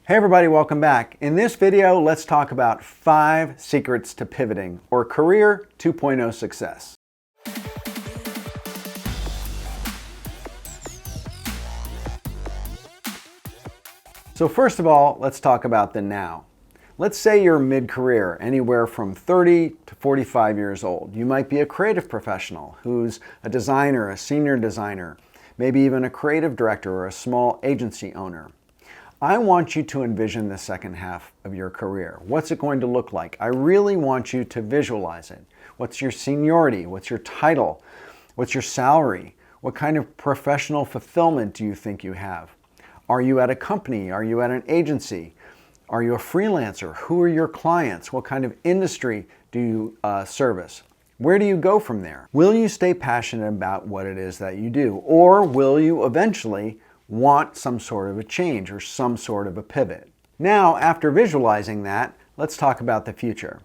Hey everybody, welcome back. In this video, let's talk about 5 secrets to pivoting or career 2.0 success. So first of all, let's talk about the now. Let's say you're mid-career, anywhere from 30 to 45 years old. You might be a creative professional who's a designer, a senior designer, maybe even a creative director or a small agency owner. I want you to envision the second half of your career. What's it going to look like? I really want you to visualize it. What's your seniority? What's your title? What's your salary? What kind of professional fulfillment do you think you have? Are you at a company? Are you at an agency? Are you a freelancer? Who are your clients? What kind of industry do you service? Where do you go from there? Will you stay passionate about what it is that you do? Or will you eventually want some sort of a change or some sort of a pivot? Now, after visualizing that, let's talk about the future.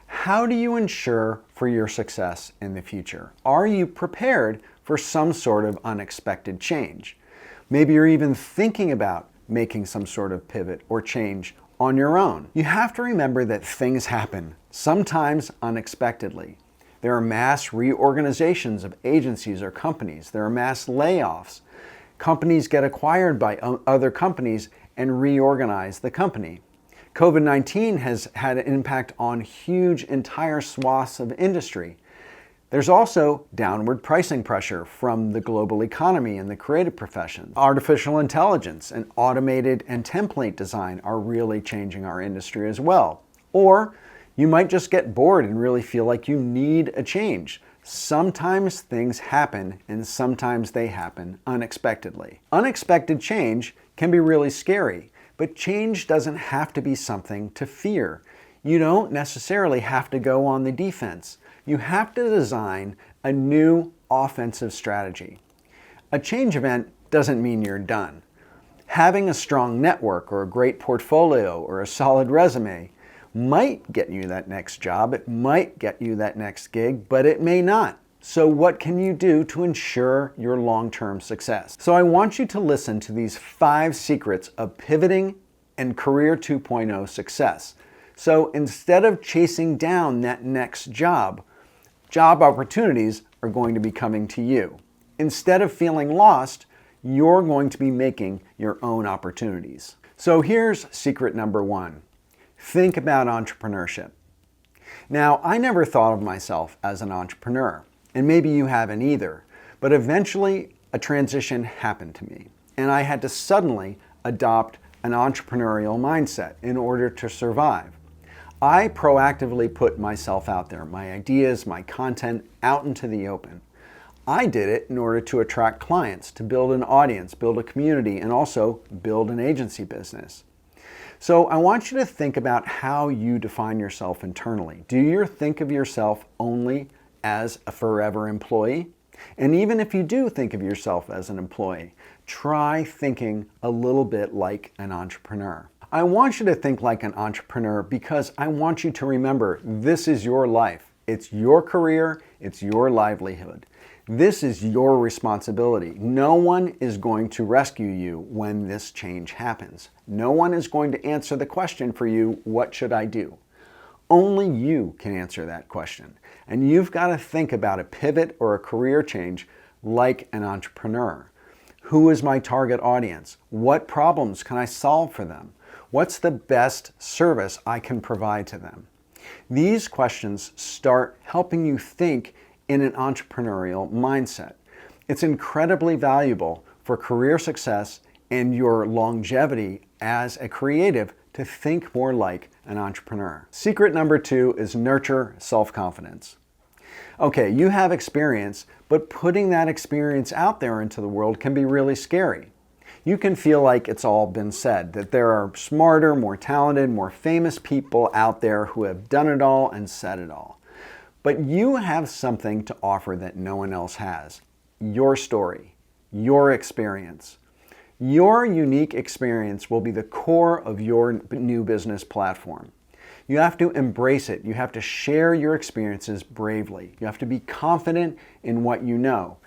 How do you ensure for your success in the future? Are you prepared for some sort of unexpected change? Maybe you're even thinking about making some sort of pivot or change on your own. You have to remember that things happen, sometimes unexpectedly. There are mass reorganizations of agencies or companies. There are mass layoffs. Companies get acquired by other companies and reorganize the company. COVID-19 has had an impact on huge entire swaths of industry. There's also downward pricing pressure from the global economy and the creative professions. Artificial intelligence and automated and template design are really changing our industry as well. Or you might just get bored and really feel like you need a change. Sometimes things happen and sometimes they happen unexpectedly. Unexpected change can be really scary, but change doesn't have to be something to fear. You don't necessarily have to go on the defense. You have to design a new offensive strategy. A change event doesn't mean you're done. Having a strong network or a great portfolio or a solid resume might get you that next job, it might get you that next gig, but it may not. So what can you do to ensure your long-term success? So I want you to listen to these 5 secrets of pivoting and career 2.0 success. So instead of chasing down that next job opportunities are going to be coming to you. Instead of feeling lost, you're going to be making your own opportunities. So here's secret number 1. Think about entrepreneurship. Now, I never thought of myself as an entrepreneur, and maybe you haven't either, but eventually a transition happened to me, and I had to suddenly adopt an entrepreneurial mindset in order to survive. I proactively put myself out there, my ideas, my content out into the open. I did it in order to attract clients, to build an audience, build a community, and also build an agency business. So I want you to think about how you define yourself internally. Do you think of yourself only as a forever employee? And even if you do think of yourself as an employee, try thinking a little bit like an entrepreneur. I want you to think like an entrepreneur because I want you to remember this is your life. It's your career, it's your livelihood. This is your responsibility. No one is going to rescue you when this change happens. No one is going to answer the question for you, what should I do? Only you can answer that question. And you've got to think about a pivot or a career change like an entrepreneur. Who is my target audience? What problems can I solve for them? What's the best service I can provide to them? These questions start helping you think in an entrepreneurial mindset. It's incredibly valuable for career success and your longevity as a creative to think more like an entrepreneur. Secret number 2 is nurture self-confidence. Okay, you have experience, but putting that experience out there into the world can be really scary. You can feel like it's all been said, that there are smarter, more talented, more famous people out there who have done it all and said it all. But you have something to offer that no one else has. Your story, your experience. Your unique experience will be the core of your new business platform. You have to embrace it. You have to share your experiences bravely. You have to be confident in what you know.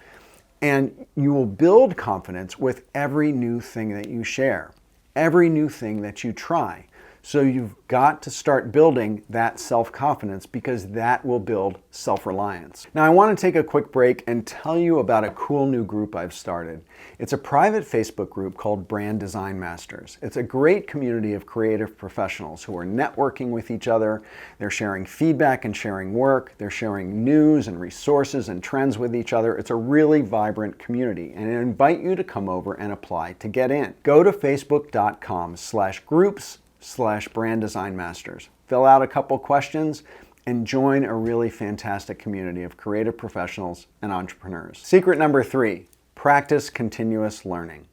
And you will build confidence with every new thing that you share. every new thing that you try. So you've got to start building that self-confidence because that will build self-reliance. Now I want to take a quick break and tell you about a cool new group I've started. It's a private Facebook group called Brand Design Masters. It's a great community of creative professionals who are networking with each other. They're sharing feedback and sharing work. They're sharing news and resources and trends with each other. It's a really vibrant community, and I invite you to come over and apply to get in. Go to facebook.com/groups/Brand Design Masters. Fill out a couple questions and join a really fantastic community of creative professionals and entrepreneurs. Secret number 3, practice continuous learning.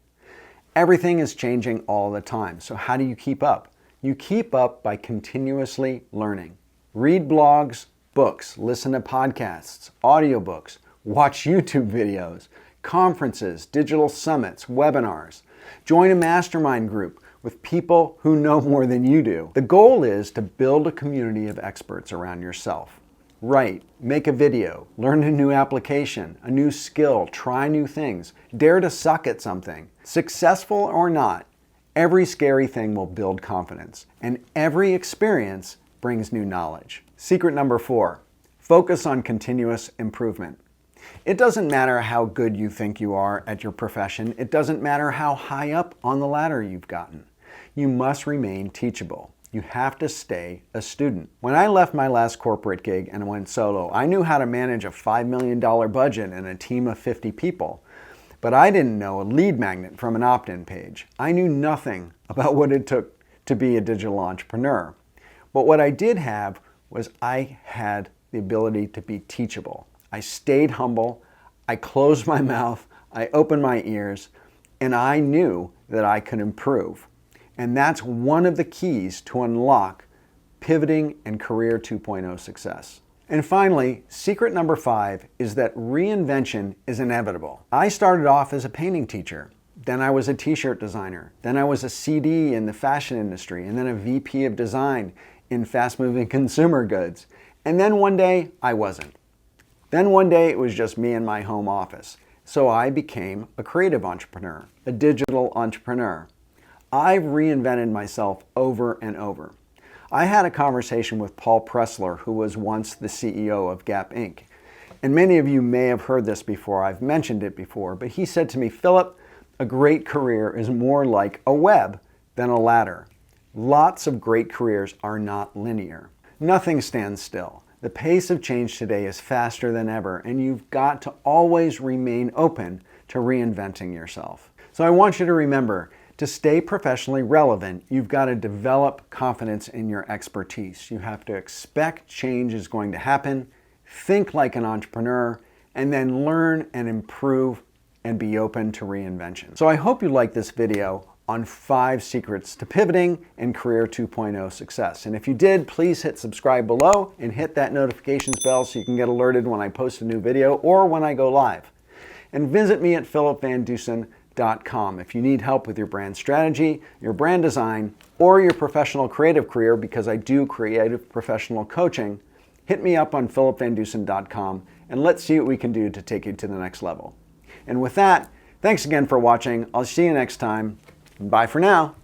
Everything is changing all the time, so how do you keep up? You keep up by continuously learning. Read blogs, books, listen to podcasts, audiobooks, watch YouTube videos, conferences, digital summits, webinars. Join a mastermind group with people who know more than you do. The goal is to build a community of experts around yourself. Write, make a video, learn a new application, a new skill, try new things, dare to suck at something. Successful or not, every scary thing will build confidence, and every experience brings new knowledge. Secret number 4, focus on continuous improvement. It doesn't matter how good you think you are at your profession. It doesn't matter how high up on the ladder you've gotten. You must remain teachable. You have to stay a student. When I left my last corporate gig and went solo, I knew how to manage a $5 million budget and a team of 50 people. But I didn't know a lead magnet from an opt-in page. I knew nothing about what it took to be a digital entrepreneur. But what I did have was I had the ability to be teachable. I stayed humble, I closed my mouth, I opened my ears, and I knew that I could improve. And that's one of the keys to unlock pivoting and Career 2.0 success. And finally, secret number 5 is that reinvention is inevitable. I started off as a painting teacher. Then I was a t-shirt designer. Then I was a CD in the fashion industry, and then a VP of design in fast-moving consumer goods. And then one day, I wasn't. Then one day it was just me in my home office. So I became a creative entrepreneur, a digital entrepreneur. I've reinvented myself over and over. I had a conversation with Paul Pressler, who was once the CEO of Gap Inc. And many of you may have heard this before, I've mentioned it before, but he said to me, Philip, a great career is more like a web than a ladder. Lots of great careers are not linear. Nothing stands still. The pace of change today is faster than ever, and you've got to always remain open to reinventing yourself. So I want you to remember, to stay professionally relevant, you've got to develop confidence in your expertise. You have to expect change is going to happen, think like an entrepreneur, and then learn and improve and be open to reinvention. So I hope you like this video on 5 secrets to pivoting and Career 2.0 success. And if you did, please hit subscribe below and hit that notifications bell so you can get alerted when I post a new video or when I go live. And visit me at philipvandusen.com if you need help with your brand strategy, your brand design, or your professional creative career, because I do creative professional coaching. Hit me up on philipvandusen.com and let's see what we can do to take you to the next level. And with that, thanks again for watching. I'll see you next time. Bye for now.